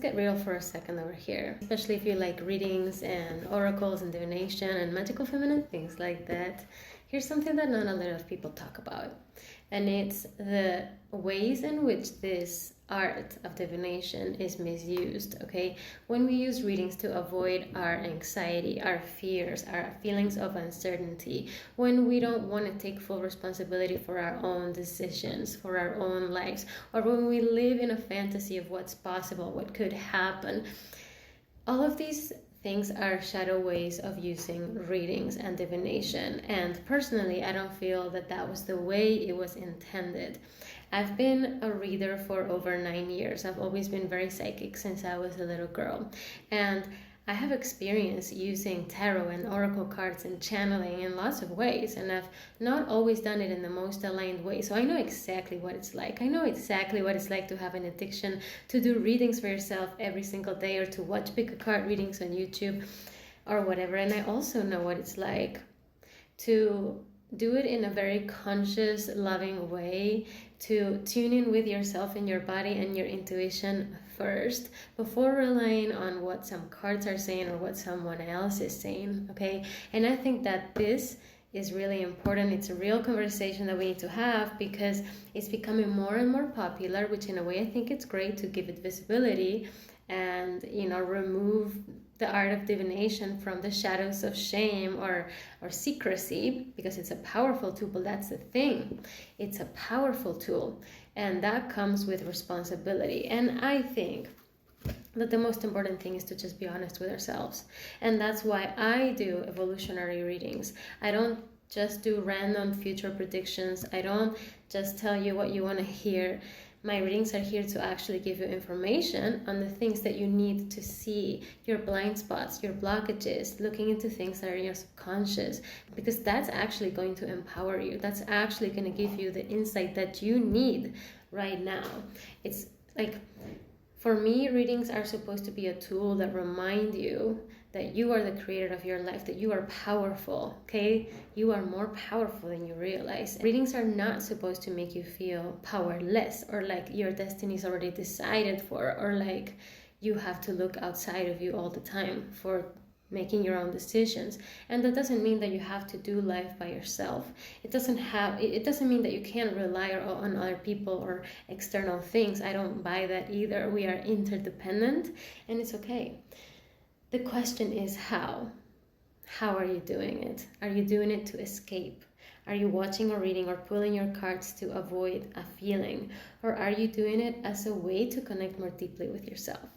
get real for a second over here, especially if you like readings and oracles and divination and magical feminine, things like that. Here's something that not a lot of people talk about, and it's the ways in which this art of divination is misused. Okay, when we use readings to avoid our anxiety, our fears, our feelings of uncertainty, when we don't want to take full responsibility for our own decisions, for our own lives, or when we live in a fantasy of what's possible, what could happen, all of these things are shadow ways of using readings and divination. And personally, I don't feel that that was the way it was intended. I've been a reader for over 9 years. I've always been very psychic since I was a little girl. And I have experience using tarot and oracle cards and channeling in lots of ways, and I've not always done it in the most aligned way. So I know exactly what it's like. I know exactly what it's like to have an addiction, to do readings for yourself every single day, or to watch pick a card readings on YouTube or whatever. And I also know what it's like to do it in a very conscious, loving way, to tune in with yourself and your body and your intuition first before relying on what some cards are saying or what someone else is saying. Okay, and I think that this is really important. It's a real conversation that we need to have, because it's becoming more and more popular, which in a way I think it's great to give it visibility and, you know, remove the art of divination from the shadows of shame or secrecy, because it's a powerful tool. But that's the thing, it's a powerful tool, and that comes with responsibility. And I think that the most important thing is to just be honest with ourselves. And that's why I do evolutionary readings. I don't just do random future predictions. I don't just tell you what you want to hear. My readings are here to actually give you information on the things that you need to see, your blind spots, your blockages, looking into things that are in your subconscious, because that's actually going to empower you. That's actually going to give you the insight that you need right now. It's like, for me, readings are supposed to be a tool that remind you that you are the creator of your life, that you are powerful, okay? You are more powerful than you realize. Readings are not supposed to make you feel powerless, or like your destiny is already decided for, or like you have to look outside of you all the time for making your own decisions. And that doesn't mean that you have to do life by yourself. It doesn't mean that you can't rely on other people or external things. I don't buy that either. We are interdependent, and it's okay. The question is how. How are you doing it? Are you doing it to escape? Are you watching or reading or pulling your cards to avoid a feeling? Or are you doing it as a way to connect more deeply with yourself?